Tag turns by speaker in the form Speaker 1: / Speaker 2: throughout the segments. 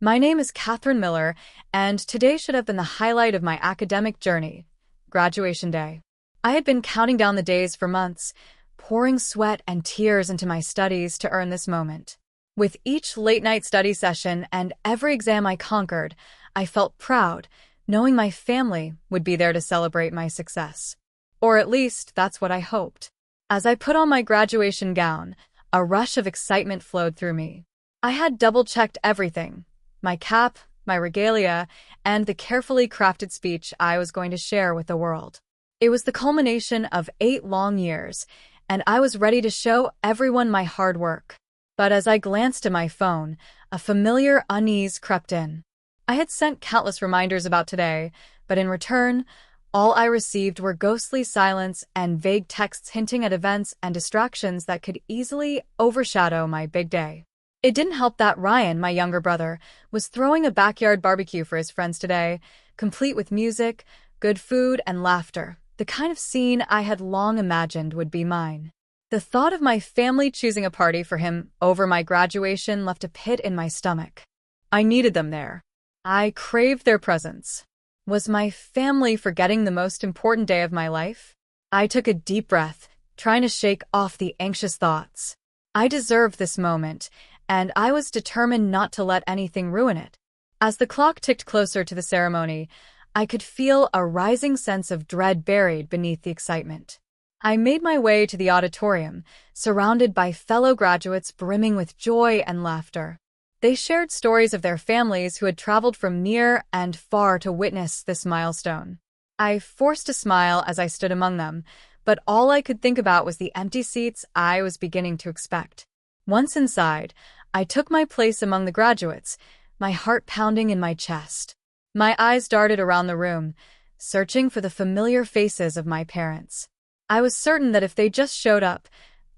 Speaker 1: My name is Catherine Miller, and today should have been the highlight of my academic journey, graduation day. I had been counting down the days for months, pouring sweat and tears into my studies to earn this moment. With each late-night study session and every exam I conquered, I felt proud, knowing my family would be there to celebrate my success. Or at least, that's what I hoped. As I put on my graduation gown, a rush of excitement flowed through me. I had double-checked everything: my cap, my regalia, and the carefully crafted speech I was going to share with the world. It was the culmination of 8 long years, and I was ready to show everyone my hard work. But as I glanced at my phone, a familiar unease crept in. I had sent countless reminders about today, but in return, all I received were ghostly silence and vague texts hinting at events and distractions that could easily overshadow my big day. It didn't help that Ryan, my younger brother, was throwing a backyard barbecue for his friends today, complete with music, good food, and laughter, the kind of scene I had long imagined would be mine. The thought of my family choosing a party for him over my graduation left a pit in my stomach. I needed them there. I craved their presence. Was my family forgetting the most important day of my life? I took a deep breath, trying to shake off the anxious thoughts. I deserved this moment, and I was determined not to let anything ruin it. As the clock ticked closer to the ceremony, I could feel a rising sense of dread buried beneath the excitement. I made my way to the auditorium, surrounded by fellow graduates brimming with joy and laughter. They shared stories of their families who had traveled from near and far to witness this milestone. I forced a smile as I stood among them, but all I could think about was the empty seats I was beginning to expect. Once inside, I took my place among the graduates, my heart pounding in my chest. My eyes darted around the room, searching for the familiar faces of my parents. I was certain that if they just showed up,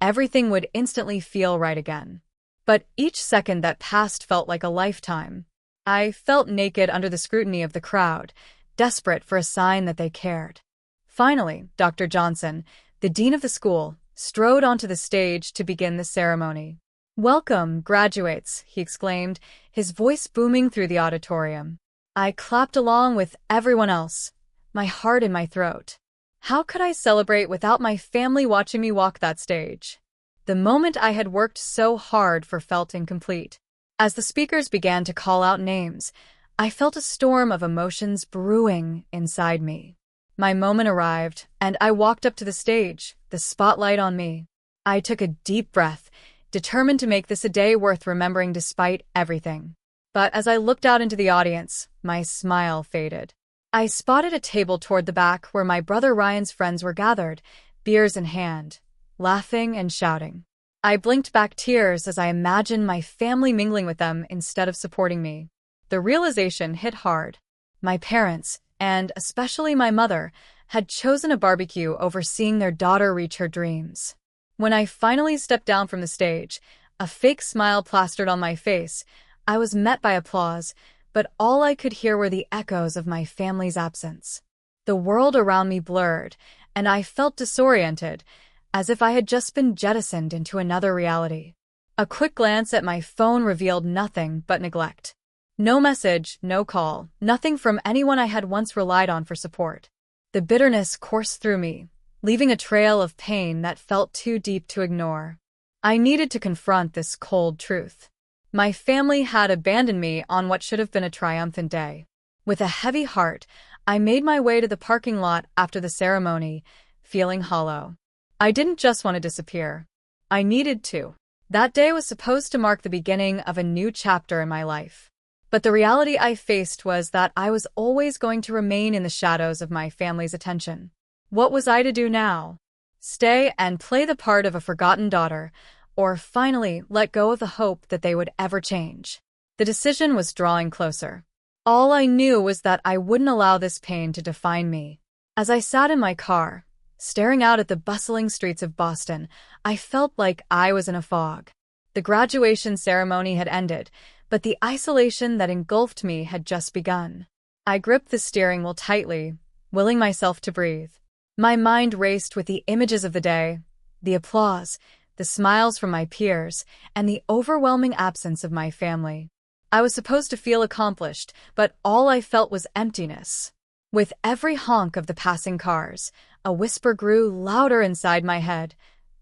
Speaker 1: everything would instantly feel right again. But each second that passed felt like a lifetime. I felt naked under the scrutiny of the crowd, desperate for a sign that they cared. Finally, Dr. Johnson, the dean of the school, strode onto the stage to begin the ceremony. "Welcome, graduates," he exclaimed, his voice booming through the auditorium. I clapped along with everyone else, my heart in my throat. How could I celebrate without my family watching me walk that stage? The moment I had worked so hard for felt incomplete. As the speakers began to call out names, I felt a storm of emotions brewing inside me. My moment arrived, and I walked up to the stage, the spotlight on me. I took a deep breath, determined to make this a day worth remembering despite everything. But as I looked out into the audience, my smile faded. I spotted a table toward the back where my brother Ryan's friends were gathered, beers in hand, laughing and shouting. I blinked back tears as I imagined my family mingling with them instead of supporting me. The realization hit hard. My parents, and especially my mother, had chosen a barbecue over seeing their daughter reach her dreams. When I finally stepped down from the stage, a fake smile plastered on my face, I was met by applause, but all I could hear were the echoes of my family's absence. The world around me blurred, and I felt disoriented, as if I had just been jettisoned into another reality. A quick glance at my phone revealed nothing but neglect. No message, no call, nothing from anyone I had once relied on for support. The bitterness coursed through me, leaving a trail of pain that felt too deep to ignore. I needed to confront this cold truth. My family had abandoned me on what should have been a triumphant day. With a heavy heart, I made my way to the parking lot after the ceremony, feeling hollow. I didn't just want to disappear. I needed to. That day was supposed to mark the beginning of a new chapter in my life. But the reality I faced was that I was always going to remain in the shadows of my family's attention. What was I to do now? Stay and play the part of a forgotten daughter, or finally let go of the hope that they would ever change? The decision was drawing closer. All I knew was that I wouldn't allow this pain to define me. As I sat in my car, staring out at the bustling streets of Boston, I felt like I was in a fog. The graduation ceremony had ended, but the isolation that engulfed me had just begun. I gripped the steering wheel tightly, willing myself to breathe. My mind raced with the images of the day, the applause, the smiles from my peers, and the overwhelming absence of my family. I was supposed to feel accomplished, but all I felt was emptiness. With every honk of the passing cars, a whisper grew louder inside my head.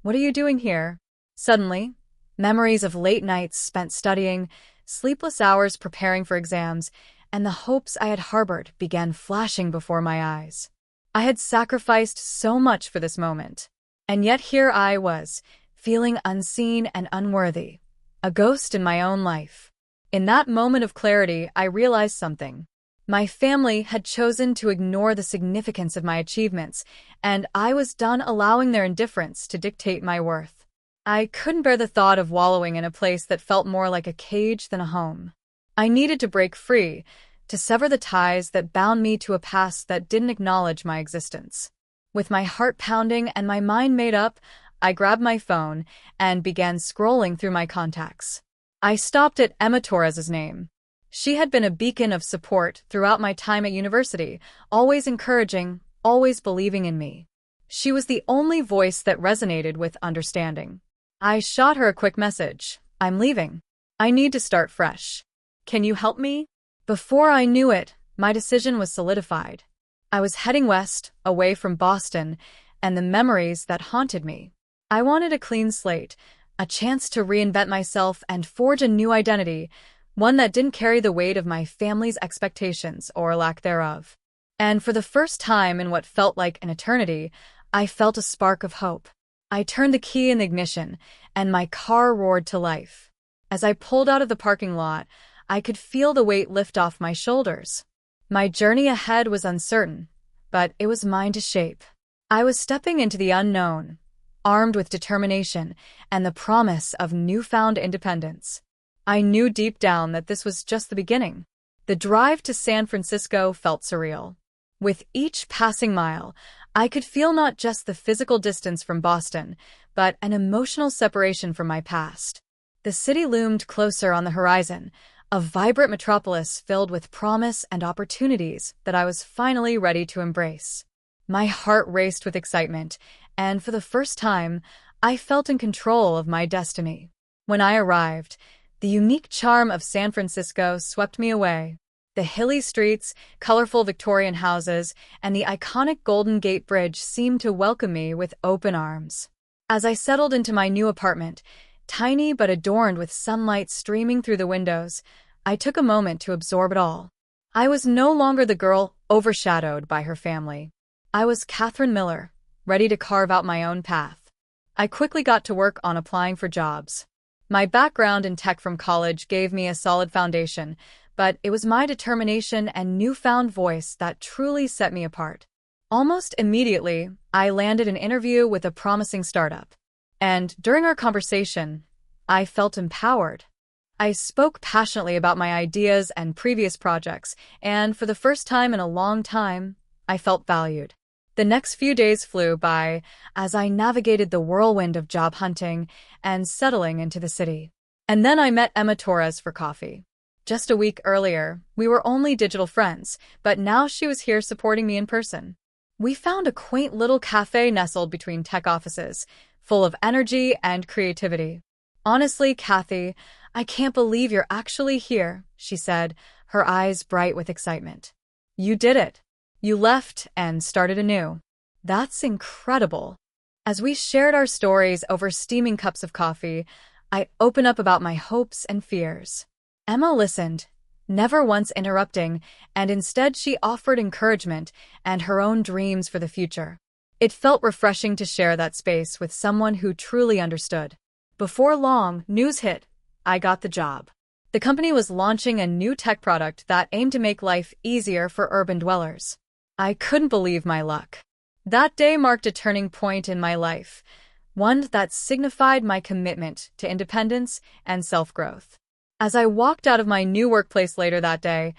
Speaker 1: "What are you doing here?" Suddenly, memories of late nights spent studying, sleepless hours preparing for exams, and the hopes I had harbored began flashing before my eyes. I had sacrificed so much for this moment. And yet here I was, feeling unseen and unworthy, a ghost in my own life. In that moment of clarity, I realized something. My family had chosen to ignore the significance of my achievements, and I was done allowing their indifference to dictate my worth. I couldn't bear the thought of wallowing in a place that felt more like a cage than a home. I needed to break free, to sever the ties that bound me to a past that didn't acknowledge my existence. With my heart pounding and my mind made up, I grabbed my phone and began scrolling through my contacts. I stopped at Emma Torres's name. She had been a beacon of support throughout my time at university, always encouraging, always believing in me. She was the only voice that resonated with understanding. I shot her a quick message. "I'm leaving. I need to start fresh. Can you help me?" Before I knew it, my decision was solidified. I was heading west, away from Boston, and the memories that haunted me. I wanted a clean slate, a chance to reinvent myself and forge a new identity, one that didn't carry the weight of my family's expectations or lack thereof. And for the first time in what felt like an eternity, I felt a spark of hope. I turned the key in the ignition, and my car roared to life. As I pulled out of the parking lot, I could feel the weight lift off my shoulders. My journey ahead was uncertain, but it was mine to shape. I was stepping into the unknown, armed with determination and the promise of newfound independence. I knew deep down that this was just the beginning. The drive to San Francisco felt surreal. With each passing mile, I could feel not just the physical distance from Boston, but an emotional separation from my past. The city loomed closer on the horizon, a vibrant metropolis filled with promise and opportunities that I was finally ready to embrace. My heart raced with excitement, and for the first time, I felt in control of my destiny. When I arrived, the unique charm of San Francisco swept me away. The hilly streets, colorful Victorian houses, and the iconic Golden Gate Bridge seemed to welcome me with open arms. As I settled into my new apartment, tiny but adorned with sunlight streaming through the windows, I took a moment to absorb it all. I was no longer the girl overshadowed by her family. I was Catherine Miller, ready to carve out my own path. I quickly got to work on applying for jobs. My background in tech from college gave me a solid foundation, but it was my determination and newfound voice that truly set me apart. Almost immediately, I landed an interview with a promising startup. And during our conversation, I felt empowered. I spoke passionately about my ideas and previous projects, and for the first time in a long time, I felt valued. The next few days flew by as I navigated the whirlwind of job hunting and settling into the city. And then I met Emma Torres for coffee. Just a week earlier, we were only digital friends, but now she was here supporting me in person. We found a quaint little cafe nestled between tech offices, full of energy and creativity. "Honestly, Kathy, I can't believe you're actually here," she said, her eyes bright with excitement. "You did it. You left and started anew. That's incredible." As we shared our stories over steaming cups of coffee, I opened up about my hopes and fears. Emma listened, never once interrupting, and instead she offered encouragement and her own dreams for the future. It felt refreshing to share that space with someone who truly understood. Before long, news hit. I got the job. The company was launching a new tech product that aimed to make life easier for urban dwellers. I couldn't believe my luck. That day marked a turning point in my life, one that signified my commitment to independence and self-growth. As I walked out of my new workplace later that day,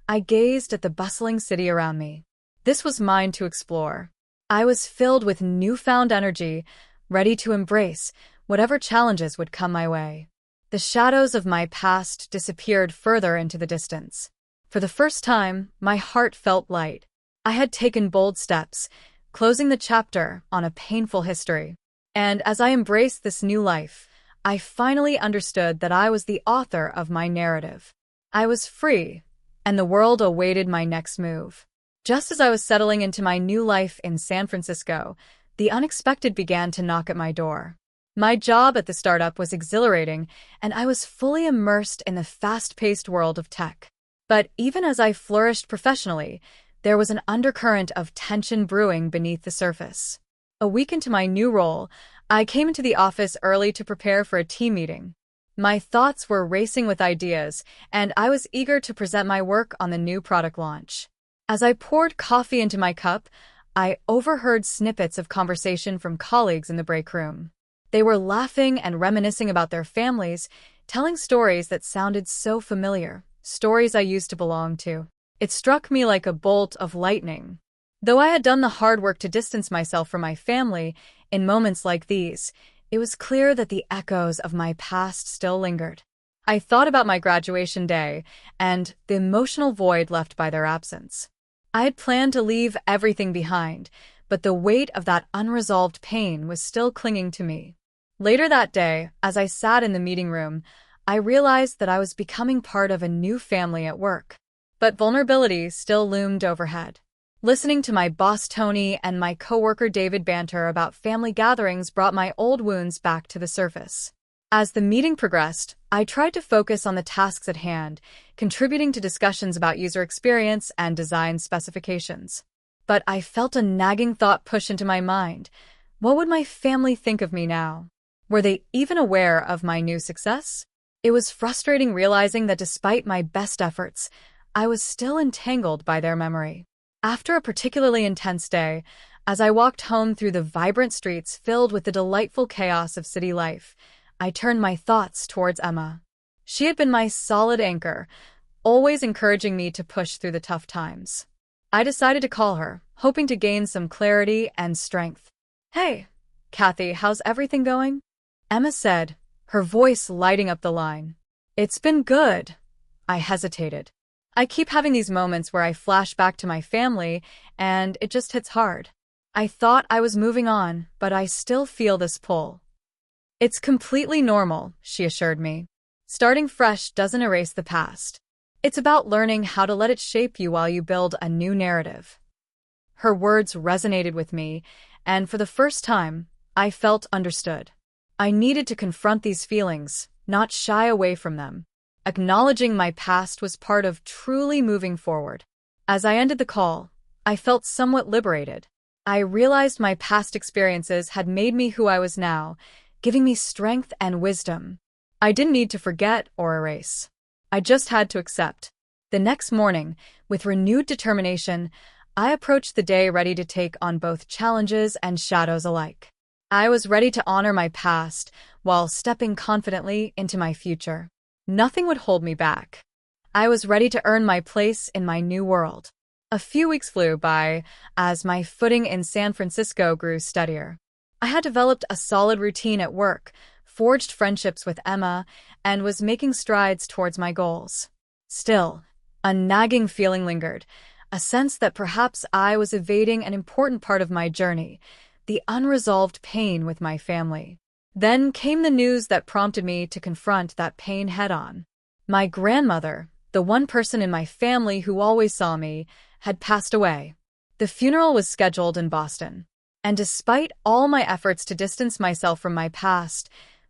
Speaker 1: I gazed at the bustling city around me. This was mine to explore. I was filled with newfound energy, ready to embrace whatever challenges would come my way. The shadows of my past disappeared further into the distance. For the first time, my heart felt light. I had taken bold steps, closing the chapter on a painful history. And as I embraced this new life, I finally understood that I was the author of my narrative. I was free, and the world awaited my next move. Just as I was settling into my new life in San Francisco, the unexpected began to knock at my door. My job at the startup was exhilarating, and I was fully immersed in the fast-paced world of tech. But even as I flourished professionally, there was an undercurrent of tension brewing beneath the surface. A week into my new role, I came into the office early to prepare for a team meeting. My thoughts were racing with ideas, and I was eager to present my work on the new product launch. As I poured coffee into my cup, I overheard snippets of conversation from colleagues in the break room. They were laughing and reminiscing about their families, telling stories that sounded so familiar, stories I used to belong to. It struck me like a bolt of lightning. Though I had done the hard work to distance myself from my family, in moments like these, it was clear that the echoes of my past still lingered. I thought about my graduation day and the emotional void left by their absence. I had planned to leave everything behind, but the weight of that unresolved pain was still clinging to me. Later that day, as I sat in the meeting room, I realized that I was becoming part of a new family at work. But vulnerability still loomed overhead. Listening to my boss Tony and my coworker David banter about family gatherings brought my old wounds back to the surface. As the meeting progressed, I tried to focus on the tasks at hand, contributing to discussions about user experience and design specifications. But I felt a nagging thought push into my mind. What would my family think of me now? Were they even aware of my new success? It was frustrating realizing that despite my best efforts, I was still entangled by their memory. After a particularly intense day, as I walked home through the vibrant streets filled with the delightful chaos of city life, I turned my thoughts towards Emma. She had been my solid anchor, always encouraging me to push through the tough times. I decided to call her, hoping to gain some clarity and strength. "Hey, Kathy, how's everything going?" Emma said, her voice lighting up the line. "It's been good." I hesitated. I keep having these moments where I flash back to my family, and it just hits hard. I thought I was moving on, but I still feel this pull. "It's completely normal," she assured me. "Starting fresh doesn't erase the past. It's about learning how to let it shape you while you build a new narrative." Her words resonated with me, and for the first time, I felt understood. I needed to confront these feelings, not shy away from them. Acknowledging my past was part of truly moving forward. As I ended the call, I felt somewhat liberated. I realized my past experiences had made me who I was now, giving me strength and wisdom. I didn't need to forget or erase. I just had to accept. The next morning, with renewed determination, I approached the day ready to take on both challenges and shadows alike. I was ready to honor my past while stepping confidently into my future. Nothing would hold me back. I was ready to earn my place in my new world. A few weeks flew by as my footing in San Francisco grew steadier. I had developed a solid routine at work, forged friendships with Emma, and was making strides towards my goals. Still, a nagging feeling lingered, a sense that perhaps I was evading an important part of my journey, the unresolved pain with my family. Then came the news that prompted me to confront that pain head-on. My grandmother, the one person in my family who always saw me, had passed away. The funeral was scheduled in Boston. And despite all my efforts to distance myself from my past,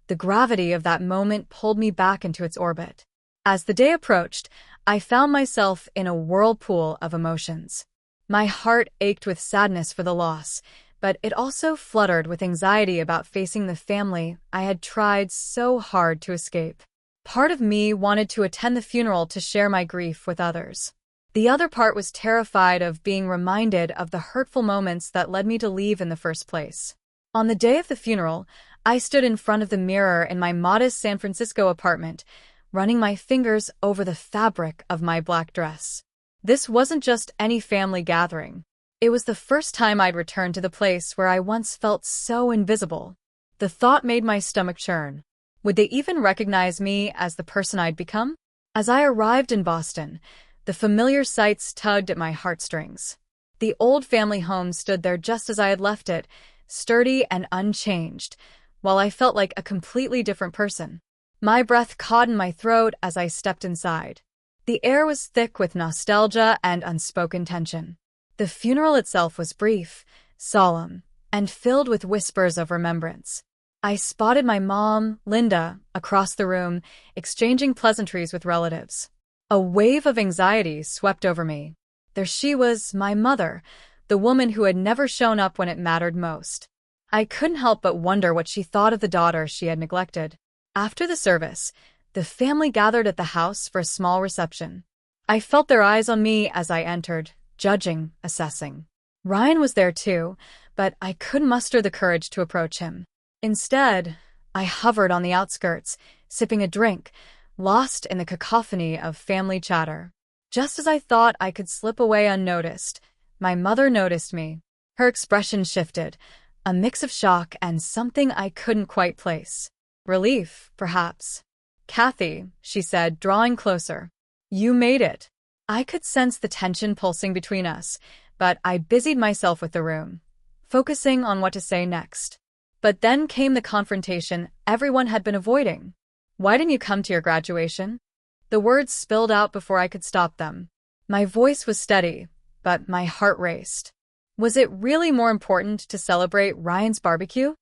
Speaker 1: the gravity of that moment pulled me back into its orbit. As the day approached, I found myself in a whirlpool of emotions. My heart ached with sadness for the loss, but it also fluttered with anxiety about facing the family I had tried so hard to escape. Part of me wanted to attend the funeral to share my grief with others. The other part was terrified of being reminded of the hurtful moments that led me to leave in the first place. On the day of the funeral, I stood in front of the mirror in my modest San Francisco apartment, running my fingers over the fabric of my black dress. This wasn't just any family gathering. It was the first time I'd returned to the place where I once felt so invisible. The thought made my stomach churn. Would they even recognize me as the person I'd become? As I arrived in Boston, the familiar sights tugged at my heartstrings. The old family home stood there just as I had left it, sturdy and unchanged, while I felt like a completely different person. My breath caught in my throat as I stepped inside. The air was thick with nostalgia and unspoken tension. The funeral itself was brief, solemn, and filled with whispers of remembrance. I spotted my mom, Linda, across the room, exchanging pleasantries with relatives. A wave of anxiety swept over me. There she was, my mother, the woman who had never shown up when it mattered most. I couldn't help but wonder what she thought of the daughter she had neglected. After the service, the family gathered at the house for a small reception. I felt their eyes on me as I entered, judging, assessing. Ryan was there too, but I couldn't muster the courage to approach him. Instead, I hovered on the outskirts, sipping a drink, lost in the cacophony of family chatter. Just as I thought I could slip away unnoticed, my mother noticed me. Her expression shifted, a mix of shock and something I couldn't quite place. Relief, perhaps. "Kathy," she said, drawing closer. "You made it." I could sense the tension pulsing between us, but I busied myself with the room, focusing on what to say next. But then came the confrontation everyone had been avoiding. "Why didn't you come to your graduation?" The words spilled out before I could stop them. My voice was steady, but my heart raced. Was it really more important to celebrate Ryan's barbecue?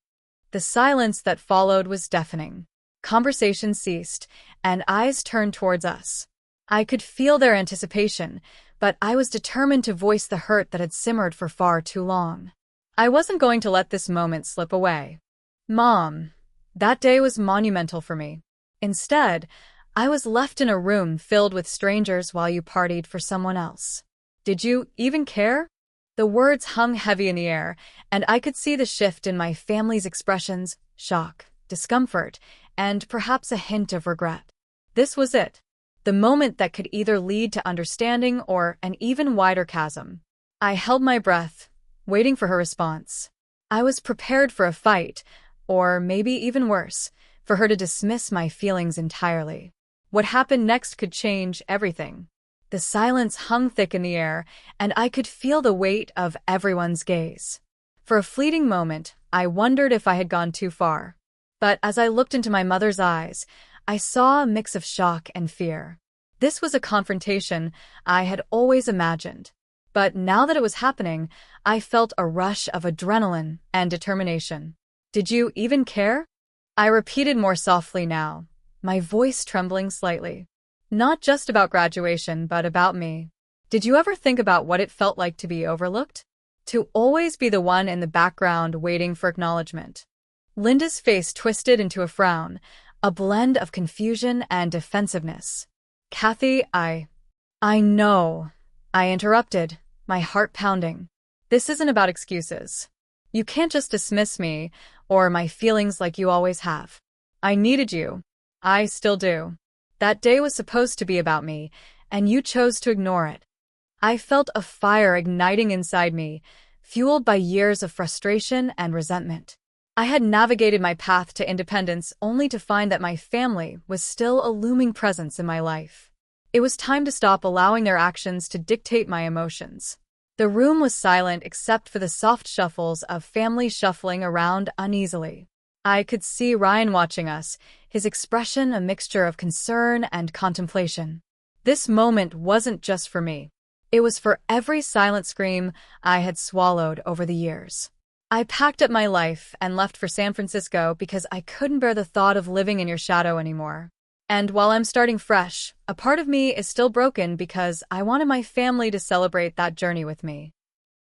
Speaker 1: The silence that followed was deafening. Conversation ceased, and eyes turned towards us. I could feel their anticipation, but I was determined to voice the hurt that had simmered for far too long. I wasn't going to let this moment slip away. "Mom, that day was monumental for me. Instead, I was left in a room filled with strangers while you partied for someone else. Did you even care?" The words hung heavy in the air, and I could see the shift in my family's expressions: shock, discomfort, and perhaps a hint of regret. This was it. The moment that could either lead to understanding or an even wider chasm. I held my breath, waiting for her response. I was prepared for a fight, or maybe even worse, for her to dismiss my feelings entirely. What happened next could change everything. The silence hung thick in the air, and I could feel the weight of everyone's gaze. For a fleeting moment, I wondered if I had gone too far. But as I looked into my mother's eyes, I saw a mix of shock and fear. This was a confrontation I had always imagined. But now that it was happening, I felt a rush of adrenaline and determination. "Did you even care?" I repeated more softly now, my voice trembling slightly. "Not just about graduation, but about me. Did you ever think about what it felt like to be overlooked? To always be the one in the background waiting for acknowledgement?" Linda's face twisted into a frown, a blend of confusion and defensiveness. "Kathy, I know," I interrupted, my heart pounding. "This isn't about excuses. You can't just dismiss me or my feelings like you always have. I needed you. I still do. That day was supposed to be about me, and you chose to ignore it." I felt a fire igniting inside me, fueled by years of frustration and resentment. I had navigated my path to independence only to find that my family was still a looming presence in my life. It was time to stop allowing their actions to dictate my emotions. The room was silent except for the soft shuffles of family shuffling around uneasily. I could see Ryan watching us, his expression a mixture of concern and contemplation. This moment wasn't just for me. It was for every silent scream I had swallowed over the years. I packed up my life and left for San Francisco because I couldn't bear the thought of living in your shadow anymore. And while I'm starting fresh, a part of me is still broken because I wanted my family to celebrate that journey with me.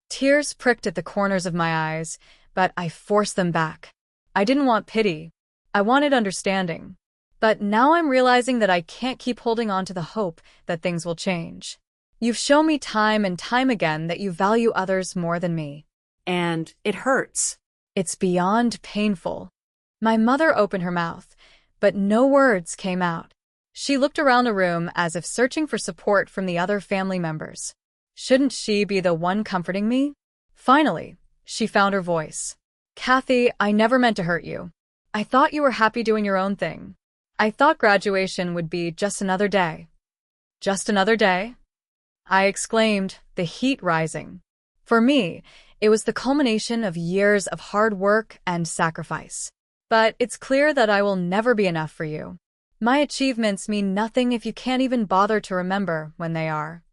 Speaker 1: Tears pricked at the corners of my eyes, but I forced them back. I didn't want pity. I wanted understanding. But now I'm realizing that I can't keep holding on to the hope that things will change. You've shown me time and time again that you value others more than me.
Speaker 2: And it hurts.
Speaker 1: It's beyond painful. My mother opened her mouth, but no words came out. She looked around the room as if searching for support from the other family members. Shouldn't she be the one comforting me? Finally, she found her voice. "Kathy, I never meant to hurt you. I thought you were happy doing your own thing. I thought graduation would be just another day." "Just another day?" I exclaimed, the heat rising. For me, it was the culmination of years of hard work and sacrifice. "But it's clear that I will never be enough for you." My achievements mean nothing if you can't even bother to remember when they are.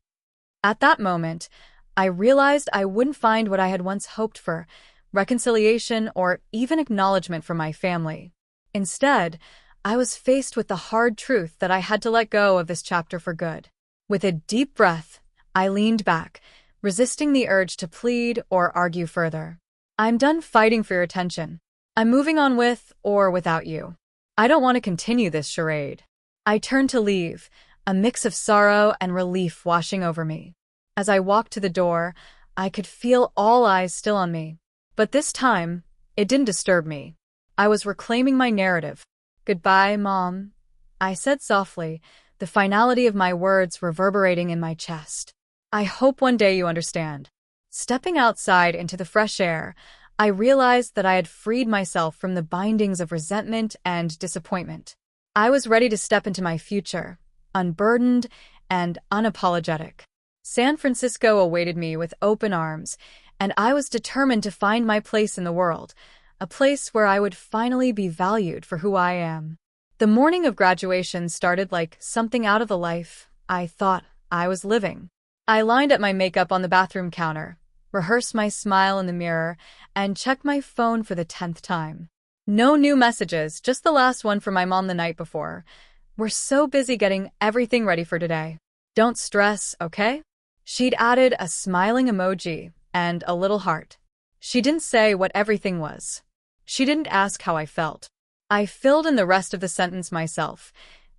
Speaker 1: At that moment, I realized I wouldn't find what I had once hoped for, reconciliation or even acknowledgement from my family. Instead, I was faced with the hard truth that I had to let go of this chapter for good. With a deep breath, I leaned back, resisting the urge to plead or argue further. I'm done fighting for your attention. I'm moving on with or without you. I don't want to continue this charade. I turned to leave, a mix of sorrow and relief washing over me. As I walked to the door, I could feel all eyes still on me. But this time, it didn't disturb me. I was reclaiming my narrative. "Goodbye, Mom," I said softly, the finality of my words reverberating in my chest. "I hope one day you understand." Stepping outside into the fresh air, I realized that I had freed myself from the bindings of resentment and disappointment. I was ready to step into my future, unburdened and unapologetic. San Francisco awaited me with open arms, and I was determined to find my place in the world, a place where I would finally be valued for who I am. The morning of graduation started like something out of the life I thought I was living. I lined up my makeup on the bathroom counter, rehearsed my smile in the mirror, and checked my phone for the 10th time. No new messages, just the last one from my mom the night before. "We're so busy getting everything ready for today. Don't stress, okay?" She'd added a smiling emoji and a little heart. She didn't say what everything was. She didn't ask how I felt. I filled in the rest of the sentence myself,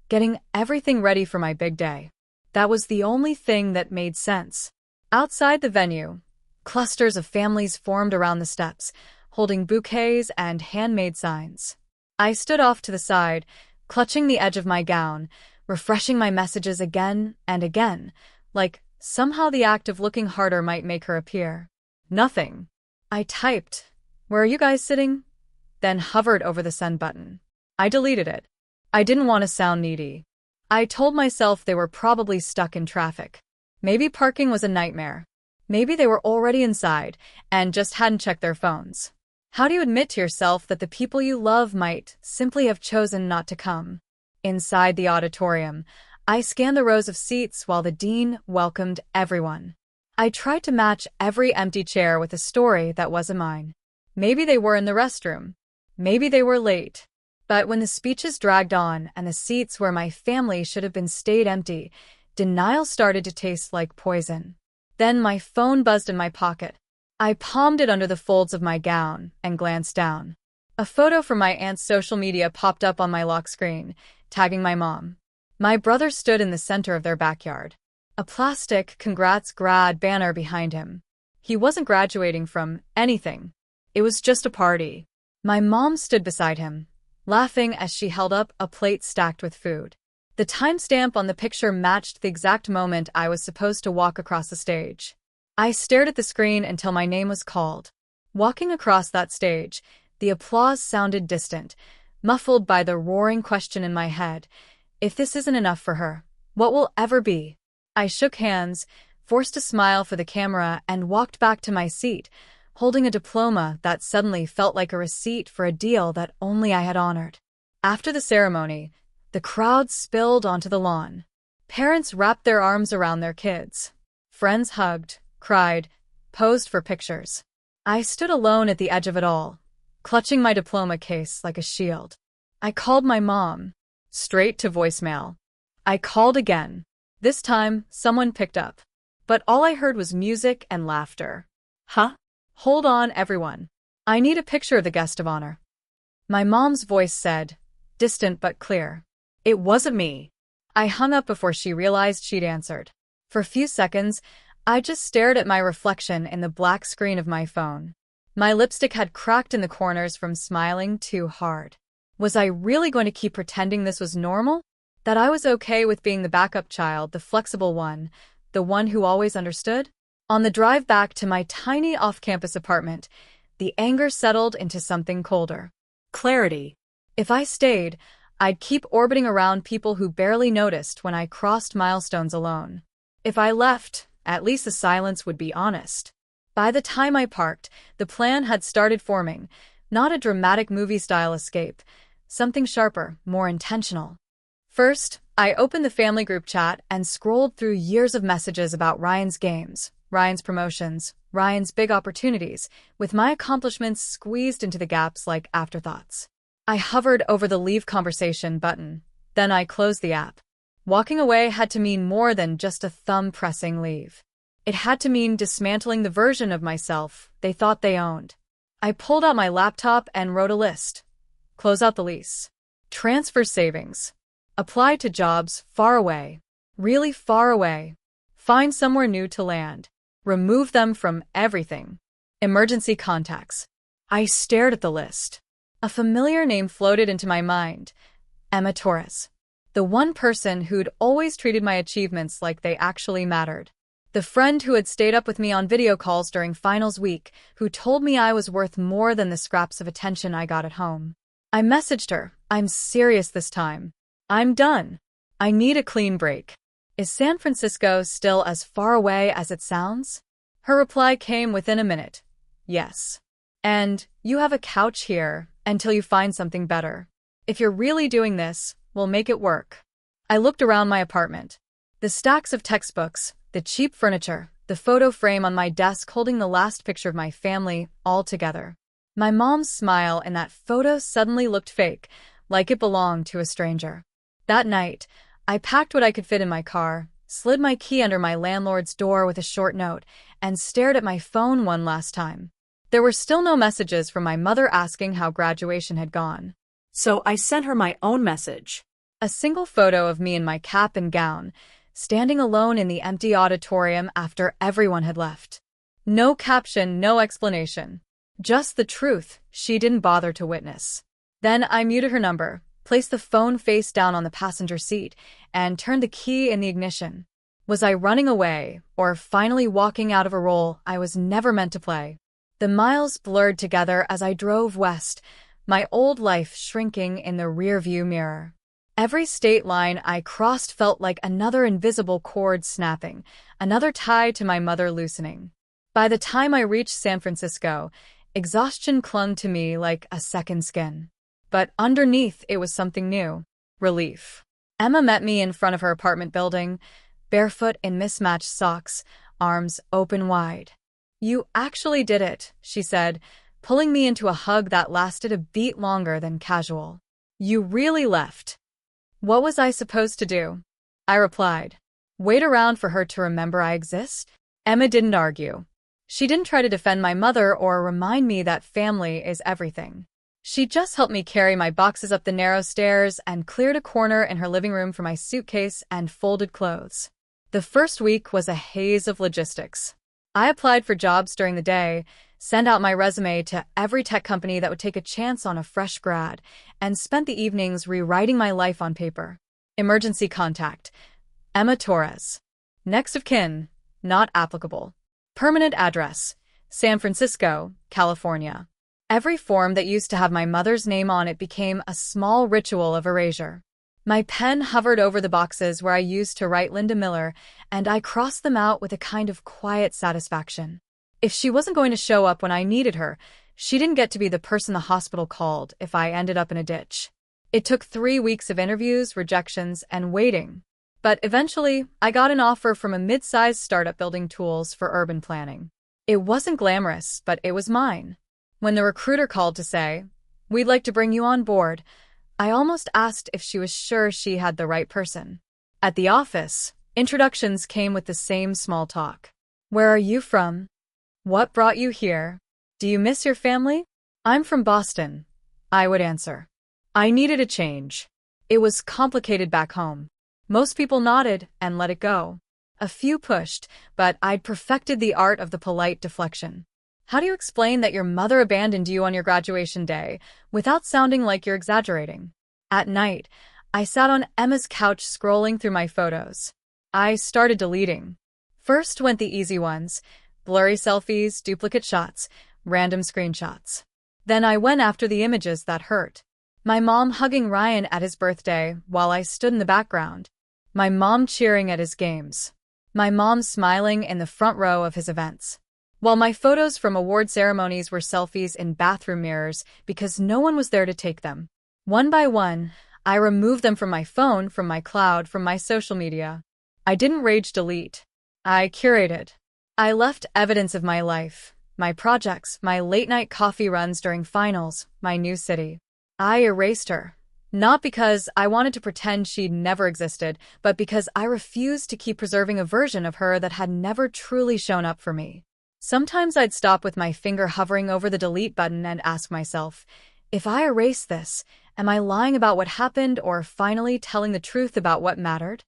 Speaker 1: getting everything ready for my big day. That was the only thing that made sense. Outside the venue, clusters of families formed around the steps, holding bouquets and handmade signs. I stood off to the side, clutching the edge of my gown, refreshing my messages again and again, like somehow the act of looking harder might make her appear. Nothing. I typed, "Where are you guys sitting?" Then hovered over the send button. I deleted it. I didn't want to sound needy. I told myself they were probably stuck in traffic. Maybe parking was a nightmare. Maybe they were already inside and just hadn't checked their phones. How do you admit to yourself that the people you love might simply have chosen not to come? Inside the auditorium, I scanned the rows of seats while the dean welcomed everyone. I tried to match every empty chair with a story that wasn't mine. Maybe they were in the restroom. Maybe they were late. But when the speeches dragged on and the seats where my family should have been stayed empty, denial started to taste like poison. Then my phone buzzed in my pocket. I palmed it under the folds of my gown and glanced down. A photo from my aunt's social media popped up on my lock screen, tagging my mom. My brother stood in the center of their backyard. A plastic "Congrats Grad" banner behind him. He wasn't graduating from anything. It was just a party. My mom stood beside him, laughing as she held up a plate stacked with food. The timestamp on the picture matched the exact moment I was supposed to walk across the stage. I stared at the screen until my name was called. Walking across that stage, the applause sounded distant, muffled by the roaring question in my head. If this isn't enough for her, what will ever be? I shook hands, forced a smile for the camera, and walked back to my seat, holding a diploma that suddenly felt like a receipt for a deal that only I had honored. After the ceremony, the crowd spilled onto the lawn. Parents wrapped their arms around their kids. Friends hugged, cried, posed for pictures. I stood alone at the edge of it all, clutching my diploma case like a shield. I called my mom. Straight to voicemail. I called again. This time, someone picked up. But all I heard was music and laughter. "Huh? Hold on, everyone. I need a picture of the guest of honor." My mom's voice said, distant but clear. It wasn't me. I hung up before she realized she'd answered. For a few seconds, I just stared at my reflection in the black screen of my phone. My lipstick had cracked in the corners from smiling too hard. Was I really going to keep pretending this was normal? That I was okay with being the backup child, the flexible one, the one who always understood? On the drive back to my tiny off-campus apartment, the anger settled into something colder. Clarity. If I stayed, I'd keep orbiting around people who barely noticed when I crossed milestones alone. If I left, at least the silence would be honest. By the time I parked, the plan had started forming, not a dramatic movie-style escape, something sharper, more intentional. First, I opened the family group chat and scrolled through years of messages about Ryan's games, Ryan's promotions, Ryan's big opportunities, with my accomplishments squeezed into the gaps like afterthoughts. I hovered over the Leave Conversation button. Then I closed the app. Walking away had to mean more than just a thumb-pressing leave. It had to mean dismantling the version of myself they thought they owned. I pulled out my laptop and wrote a list. Close out the lease. Transfer savings. Apply to jobs far away. Really far away. Find somewhere new to land. Remove them from everything. Emergency contacts. I stared at the list. A familiar name floated into my mind. Emma Torres. The one person who'd always treated my achievements like they actually mattered. The friend who had stayed up with me on video calls during finals week, who told me I was worth more than the scraps of attention I got at home. I messaged her. I'm serious this time. I'm done. I need a clean break. Is San Francisco still as far away as it sounds? Her reply came within a minute. Yes. And you have a couch here until you find something better. If you're really doing this, we'll make it work. I looked around my apartment. The stacks of textbooks, the cheap furniture, the photo frame on my desk holding the last picture of my family, all together. My mom's smile in that photo suddenly looked fake, like it belonged to a stranger. That night, I packed what I could fit in my car, slid my key under my landlord's door with a short note, and stared at my phone one last time. There were still no messages from my mother asking how graduation had gone.
Speaker 2: So I sent her my own message.
Speaker 1: A single photo of me in my cap and gown, standing alone in the empty auditorium after everyone had left. No caption, no explanation. Just the truth she didn't bother to witness. Then I muted her number, placed the phone face down on the passenger seat, and turned the key in the ignition. Was I running away, or finally walking out of a role I was never meant to play? The miles blurred together as I drove west, my old life shrinking in the rearview mirror. Every state line I crossed felt like another invisible cord snapping, another tie to my mother loosening. By the time I reached San Francisco, exhaustion clung to me like a second skin. But underneath it was something new. Relief. Emma met me in front of her apartment building, barefoot in mismatched socks, arms open wide. You actually did it, she said, pulling me into a hug that lasted a beat longer than casual. You really left. What was I supposed to do? I replied. Wait around for her to remember I exist? Emma didn't argue. She didn't try to defend my mother or remind me that family is everything. She just helped me carry my boxes up the narrow stairs and cleared a corner in her living room for my suitcase and folded clothes. The first week was a haze of logistics. I applied for jobs during the day, sent out my resume to every tech company that would take a chance on a fresh grad, and spent the evenings rewriting my life on paper. Emergency contact. Emma Torres. Next of kin. Not applicable. Permanent address. San Francisco, California. Every form that used to have my mother's name on it became a small ritual of erasure. My pen hovered over the boxes where I used to write Linda Miller, and I crossed them out with a kind of quiet satisfaction. If she wasn't going to show up when I needed her, she didn't get to be the person the hospital called if I ended up in a ditch. It took 3 weeks of interviews, rejections, and waiting. But eventually, I got an offer from a mid-sized startup building tools for urban planning. It wasn't glamorous, but it was mine. When the recruiter called to say, "We'd like to bring you on board," I almost asked if she was sure she had the right person. At the office, introductions came with the same small talk. Where are you from? What brought you here? Do you miss your family? I'm from Boston, I would answer. I needed a change. It was complicated back home. Most people nodded and let it go. A few pushed, but I'd perfected the art of the polite deflection. How do you explain that your mother abandoned you on your graduation day without sounding like you're exaggerating? At night, I sat on Emma's couch scrolling through my photos. I started deleting. First went the easy ones, blurry selfies, duplicate shots, random screenshots. Then I went after the images that hurt. My mom hugging Ryan at his birthday while I stood in the background. My mom cheering at his games. My mom smiling in the front row of his events. While my photos from award ceremonies were selfies in bathroom mirrors because no one was there to take them. One by one, I removed them from my phone, from my cloud, from my social media. I didn't rage delete. I curated. I left evidence of my life, my projects, my late-night coffee runs during finals, my new city. I erased her. Not because I wanted to pretend she'd never existed, but because I refused to keep preserving a version of her that had never truly shown up for me. Sometimes I'd stop with my finger hovering over the delete button and ask myself, if I erase this, am I lying about what happened or finally telling the truth about what mattered?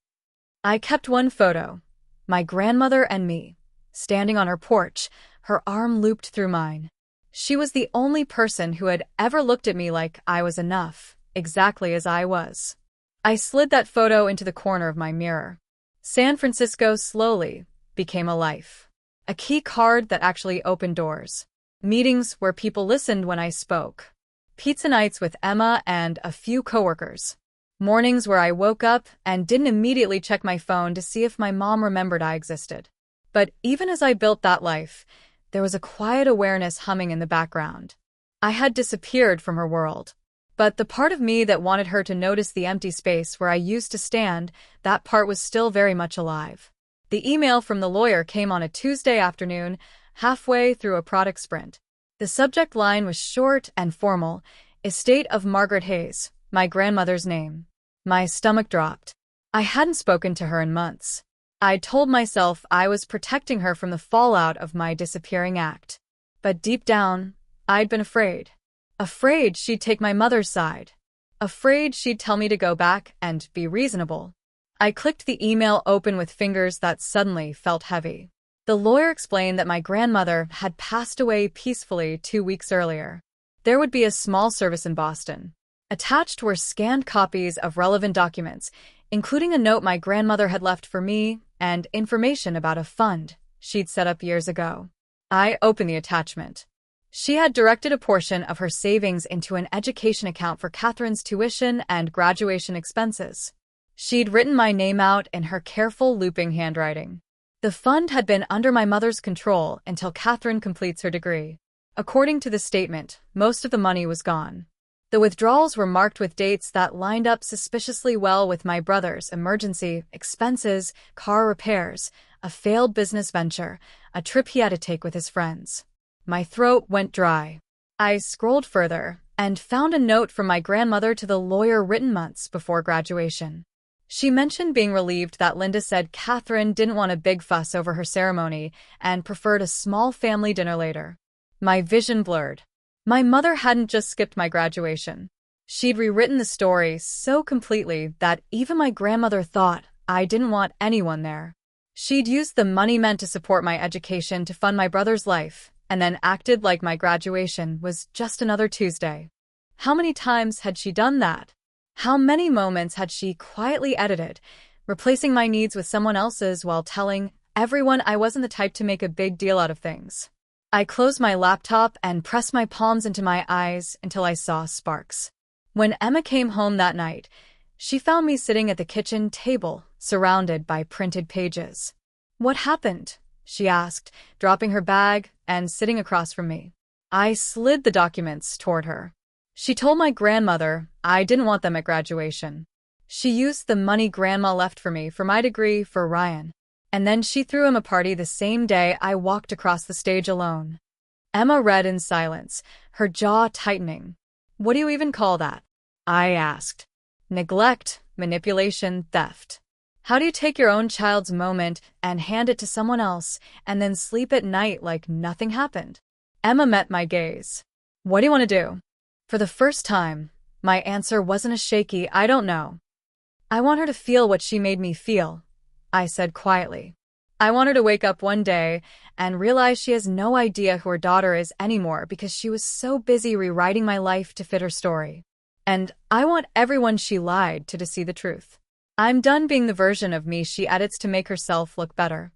Speaker 1: I kept one photo, my grandmother and me, standing on her porch, her arm looped through mine. She was the only person who had ever looked at me like I was enough, exactly as I was. I slid that photo into the corner of my mirror. San Francisco slowly became a life. A key card that actually opened doors. Meetings where people listened when I spoke. Pizza nights with Emma and a few coworkers. Mornings where I woke up and didn't immediately check my phone to see if my mom remembered I existed. But even as I built that life, there was a quiet awareness humming in the background. I had disappeared from her world. But the part of me that wanted her to notice the empty space where I used to stand, that part was still very much alive. The email from the lawyer came on a Tuesday afternoon, halfway through a product sprint. The subject line was short and formal, Estate of Margaret Hayes, my grandmother's name. My stomach dropped. I hadn't spoken to her in months. I told myself I was protecting her from the fallout of my disappearing act. But deep down, I'd been afraid. Afraid she'd take my mother's side. Afraid she'd tell me to go back and be reasonable. I clicked the email open with fingers that suddenly felt heavy. The lawyer explained that my grandmother had passed away peacefully 2 weeks earlier. There would be a small service in Boston. Attached were scanned copies of relevant documents, including a note my grandmother had left for me and information about a fund she'd set up years ago. I opened the attachment. She had directed a portion of her savings into an education account for Catherine's tuition and graduation expenses. She'd written my name out in her careful, looping handwriting. The fund had been under my mother's control until Catherine completes her degree. According to the statement, most of the money was gone. The withdrawals were marked with dates that lined up suspiciously well with my brother's emergency expenses, car repairs, a failed business venture, a trip he had to take with his friends. My throat went dry. I scrolled further and found a note from my grandmother to the lawyer written months before graduation. She mentioned being relieved that Linda said Catherine didn't want a big fuss over her ceremony and preferred a small family dinner later. My vision blurred. My mother hadn't just skipped my graduation. She'd rewritten the story so completely that even my grandmother thought I didn't want anyone there. She'd used the money meant to support my education to fund my brother's life, and then acted like my graduation was just another Tuesday. How many times had she done that? How many moments had she quietly edited, replacing my needs with someone else's while telling everyone I wasn't the type to make a big deal out of things? I closed my laptop and pressed my palms into my eyes until I saw sparks. When Emma came home that night, she found me sitting at the kitchen table, surrounded by printed pages. "What happened?" she asked, dropping her bag and sitting across from me. I slid the documents toward her. She told my grandmother I didn't want them at graduation. She used the money Grandma left for me for my degree for Ryan. And then she threw him a party the same day I walked across the stage alone. Emma read in silence, her jaw tightening. "What do you even call that?" I asked. "Neglect, manipulation, theft. How do you take your own child's moment and hand it to someone else and then sleep at night like nothing happened?" Emma met my gaze. "What do you want to do?" For the first time, my answer wasn't a shaky, "I don't know." "I want her to feel what she made me feel," I said quietly. "I want her to wake up one day and realize she has no idea who her daughter is anymore because she was so busy rewriting my life to fit her story. And I want everyone she lied to see the truth. I'm done being the version of me she edits to make herself look better."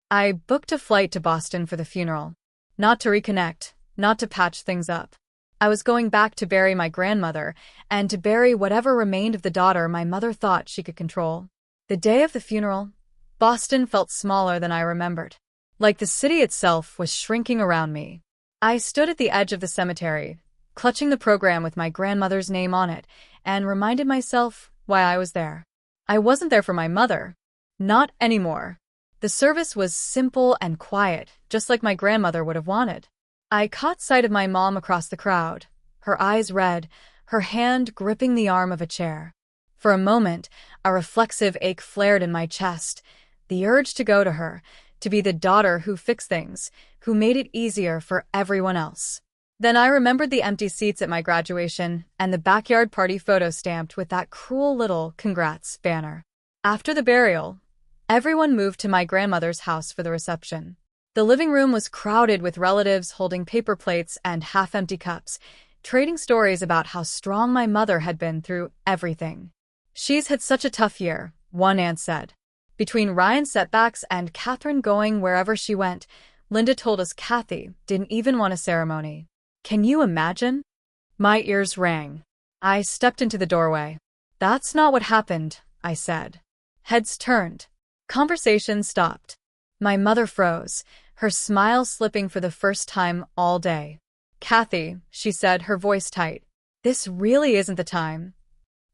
Speaker 1: I booked a flight to Boston for the funeral. Not to reconnect, not to patch things up. I was going back to bury my grandmother and to bury whatever remained of the daughter my mother thought she could control. The day of the funeral, Boston felt smaller than I remembered. Like the city itself was shrinking around me. I stood at the edge of the cemetery, clutching the program with my grandmother's name on it, and reminded myself why I was there. I wasn't there for my mother. Not anymore. The service was simple and quiet, just like my grandmother would have wanted. I caught sight of my mom across the crowd, her eyes red, her hand gripping the arm of a chair. For a moment, a reflexive ache flared in my chest, the urge to go to her, to be the daughter who fixed things, who made it easier for everyone else. Then I remembered the empty seats at my graduation and the backyard party photo stamped with that cruel little "Congrats" banner. After the burial, everyone moved to my grandmother's house for the reception. The living room was crowded with relatives holding paper plates and half-empty cups, trading stories about how strong my mother had been through everything. "She's had such a tough year," one aunt said. Between Ryan's setbacks and Catherine going wherever she went, Linda told us Kathy didn't even want a ceremony. Can you imagine? My ears rang. I stepped into the doorway. "That's not what happened," I said. Heads turned. Conversation stopped. My mother froze, her smile slipping for the first time all day. "Kathy," she said, her voice tight, "this really isn't the time.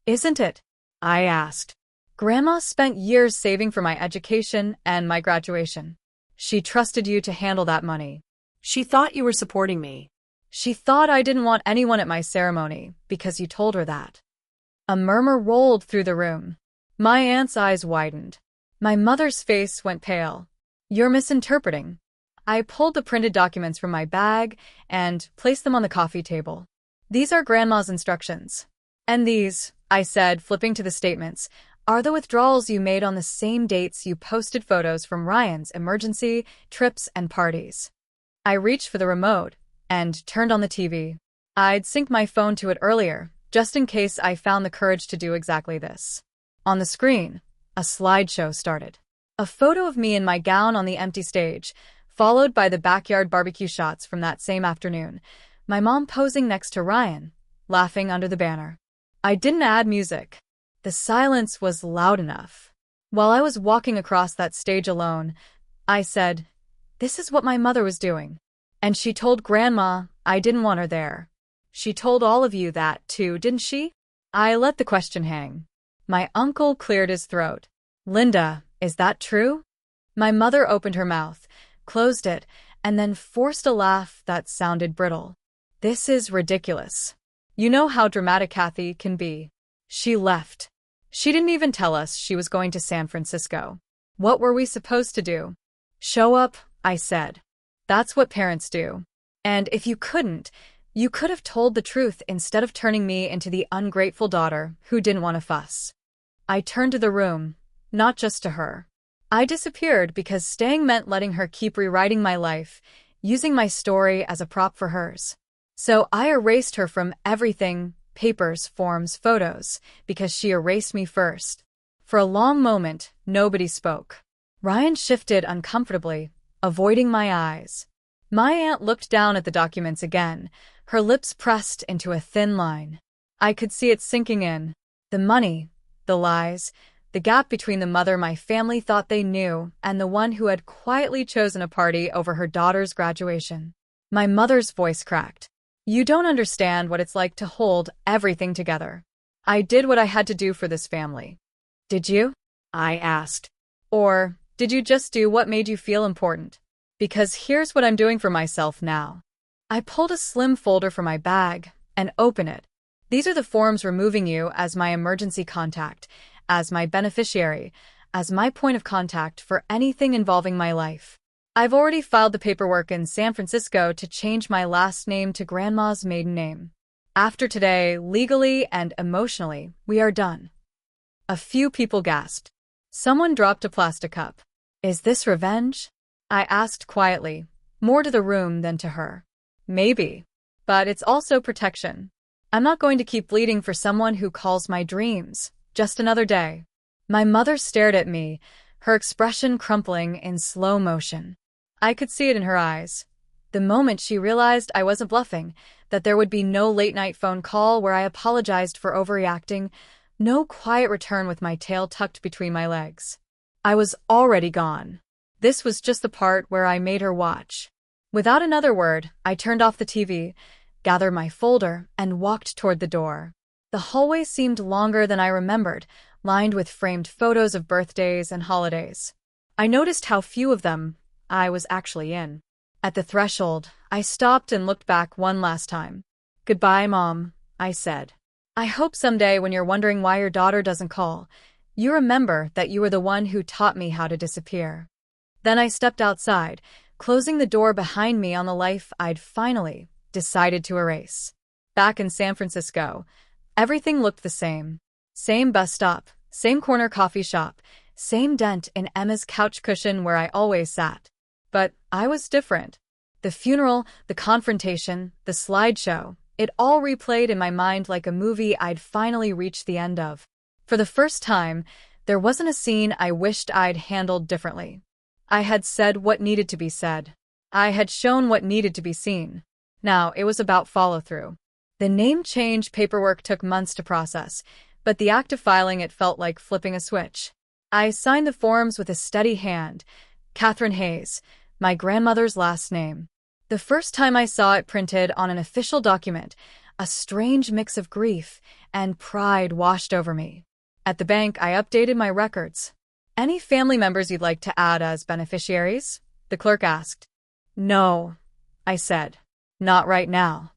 Speaker 1: Isn't it?" I asked. "Grandma spent years saving for my education and my graduation. She trusted you to handle that money.
Speaker 2: She thought you were supporting me.
Speaker 1: She thought I didn't want anyone at my ceremony because you told her that." A murmur rolled through the room. My aunt's eyes widened. My mother's face went pale. "You're misinterpreting." I pulled the printed documents from my bag and placed them on the coffee table. "These are Grandma's instructions. And these," I said, flipping to the statements, "are the withdrawals you made on the same dates you posted photos from Ryan's emergency, trips, and parties." I reached for the remote and turned on the TV. I'd synced my phone to it earlier, just in case I found the courage to do exactly this. On the screen, a slideshow started. A photo of me in my gown on the empty stage, followed by the backyard barbecue shots from that same afternoon, my mom posing next to Ryan, laughing under the banner. I didn't add music. The silence was loud enough. While I was walking across that stage alone, I said, "This is what my mother was doing. And she told Grandma I didn't want her there. She told all of you that too, didn't she?" I let the question hang. My uncle cleared his throat. "Linda, is that true?" My mother opened her mouth, closed it, and then forced a laugh that sounded brittle. "This is ridiculous. You know how dramatic Kathy can be." She left. She didn't even tell us she was going to San Francisco. What were we supposed to do? "Show up," I said. "That's what parents do. And if you couldn't, you could have told the truth instead of turning me into the ungrateful daughter who didn't want to fuss." I turned to the room, not just to her. I disappeared because staying meant letting her keep rewriting my life, using my story as a prop for hers. So I erased her from everything, papers, forms, photos, because she erased me first. For a long moment, nobody spoke. Ryan shifted uncomfortably, avoiding my eyes. My aunt looked down at the documents again, her lips pressed into a thin line. I could see it sinking in. The money, the lies, the gap between the mother my family thought they knew and the one who had quietly chosen a party over her daughter's graduation. My mother's voice cracked. "You don't understand what it's like to hold everything together. I did what I had to do for this family." "Did you?" I asked. "Or did you just do what made you feel important? Because here's what I'm doing for myself now." I pulled a slim folder from my bag and opened it. "These are the forms removing you as my emergency contact, as my beneficiary, as my point of contact for anything involving my life. I've already filed the paperwork in San Francisco to change my last name to Grandma's maiden name. After today, legally and emotionally, we are done." A few people gasped. Someone dropped a plastic cup. "Is this revenge?" I asked quietly, more to the room than to her. "Maybe. But it's also protection. I'm not going to keep bleeding for someone who calls my dreams just another day." My mother stared at me, her expression crumpling in slow motion. I could see it in her eyes. The moment she realized I wasn't bluffing, that there would be no late-night phone call where I apologized for overreacting, no quiet return with my tail tucked between my legs. I was already gone. This was just the part where I made her watch. Without another word, I turned off the TV, gathered my folder, and walked toward the door. The hallway seemed longer than I remembered, lined with framed photos of birthdays and holidays. I noticed how few of them I was actually in. At the threshold, I stopped and looked back one last time. "Goodbye, Mom," I said. "I hope someday when you're wondering why your daughter doesn't call, you remember that you were the one who taught me how to disappear." Then I stepped outside, closing the door behind me on the life I'd finally decided to erase. Back in San Francisco, everything looked the same. Same bus stop, same corner coffee shop, same dent in Emma's couch cushion where I always sat. But I was different. The funeral, the confrontation, the slideshow, it all replayed in my mind like a movie I'd finally reached the end of. For the first time, there wasn't a scene I wished I'd handled differently. I had said what needed to be said. I had shown what needed to be seen. Now it was about follow-through. The name change paperwork took months to process, but the act of filing it felt like flipping a switch. I signed the forms with a steady hand. Catherine Hayes, my grandmother's last name. The first time I saw it printed on an official document, a strange mix of grief and pride washed over me. At the bank, I updated my records. "Any family members you'd like to add as beneficiaries?" the clerk asked. "No," I said. "Not right now."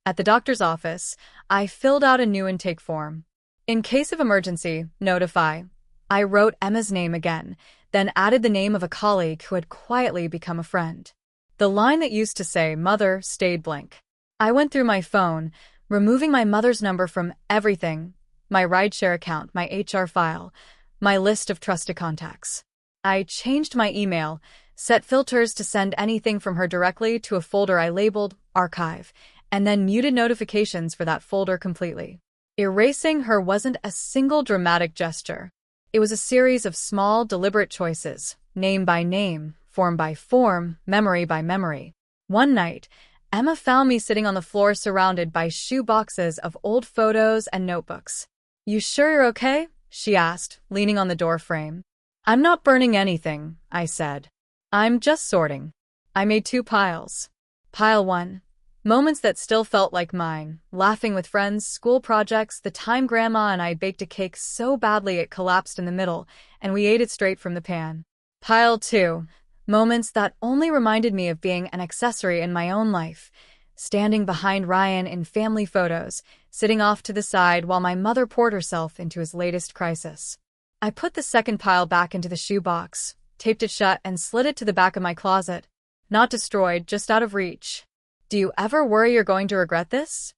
Speaker 1: At the doctor's office, I filled out a new intake form. "In case of emergency, notify." I wrote Emma's name again, then added the name of a colleague who had quietly become a friend. The line that used to say "Mother" stayed blank. I went through my phone, removing my mother's number from everything: my rideshare account, my HR file, my list of trusted contacts. I changed my email, set filters to send anything from her directly to a folder I labeled Archive, and then muted notifications for that folder completely. Erasing her wasn't a single dramatic gesture. It was a series of small, deliberate choices, name by name, form by form, memory by memory. One night, Emma found me sitting on the floor surrounded by shoe boxes of old photos and notebooks. "You sure you're okay?" she asked, leaning on the door frame. "I'm not burning anything," I said. "I'm just sorting." I made 2 piles. Pile 1. Moments that still felt like mine, laughing with friends, school projects, the time Grandma and I baked a cake so badly it collapsed in the middle, and we ate it straight from the pan. Pile 2. Moments that only reminded me of being an accessory in my own life, standing behind Ryan in family photos, sitting off to the side while my mother poured herself into his latest crisis. I put the second pile back into the shoebox, taped it shut, and slid it to the back of my closet. Not destroyed, just out of reach. "Do you ever worry you're going to regret this?"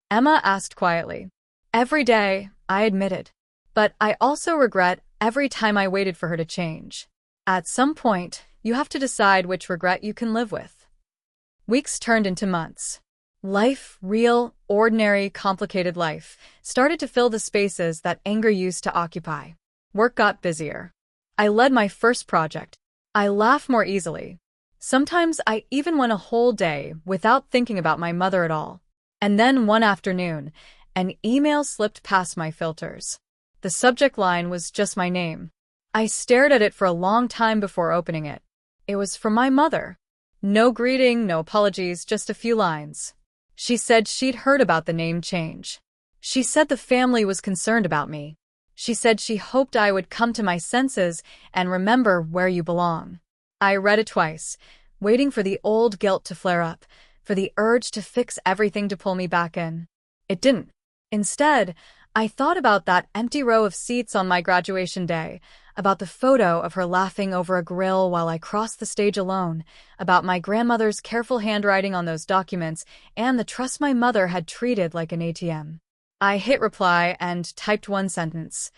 Speaker 1: Emma asked quietly. "Every day," I admitted. "But I also regret every time I waited for her to change." At some point, you have to decide which regret you can live with. Weeks turned into months. Life, real, ordinary, complicated life, started to fill the spaces that anger used to occupy. Work got busier. I led my first project. I laughed more easily. Sometimes I even went a whole day without thinking about my mother at all. And then one afternoon, an email slipped past my filters. The subject line was just my name. I stared at it for a long time before opening it. It was from my mother. No greeting, no apologies, just a few lines. She said she'd heard about the name change. She said the family was concerned about me. She said she hoped I would come to my senses and remember where you belong. I read it twice, waiting for the old guilt to flare up, for the urge to fix everything to pull me back in. It didn't. Instead, I thought about that empty row of seats on my graduation day, about the photo of her laughing over a grill while I crossed the stage alone, about my grandmother's careful handwriting on those documents, and the trust my mother had treated like an ATM. I hit reply and typed one sentence.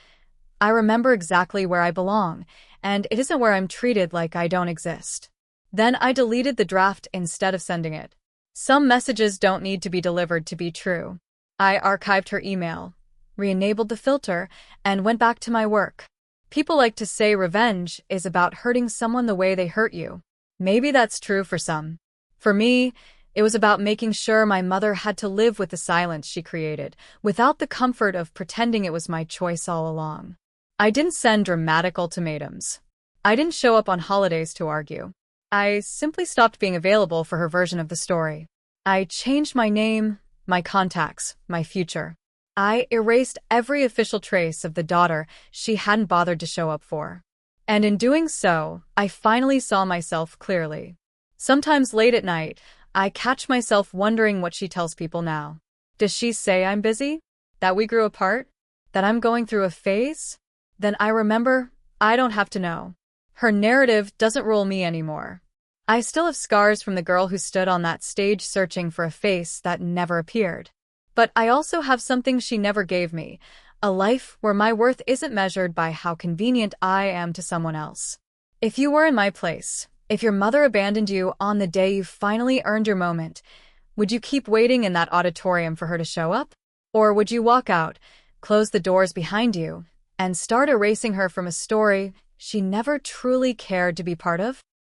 Speaker 1: "I remember exactly where I belong, and it isn't where I'm treated like I don't exist." Then I deleted the draft instead of sending it. Some messages don't need to be delivered to be true. I archived her email, re-enabled the filter, and went back to my work. People like to say revenge is about hurting someone the way they hurt you. Maybe that's true for some. For me, it was about making sure my mother had to live with the silence she created, without the comfort of pretending it was my choice all along. I didn't send dramatic ultimatums. I didn't show up on holidays to argue. I simply stopped being available for her version of the story. I changed my name, my contacts, my future. I erased every official trace of the daughter she hadn't bothered to show up for. And in doing so, I finally saw myself clearly. Sometimes late at night, I catch myself wondering what she tells people now. Does she say I'm busy? That we grew apart? That I'm going through a phase? Then I remember, I don't have to know. Her narrative doesn't rule me anymore. I still have scars from the girl who stood on that stage searching for a face that never appeared. But I also have something she never gave me, a life where my worth isn't measured by how convenient I am to someone else. If you were in my place, if your mother abandoned you on the day you finally earned your moment, would you keep waiting in that auditorium for her to show up? Or would you walk out, close the doors behind you, and start erasing her from a story she never truly cared to be part of?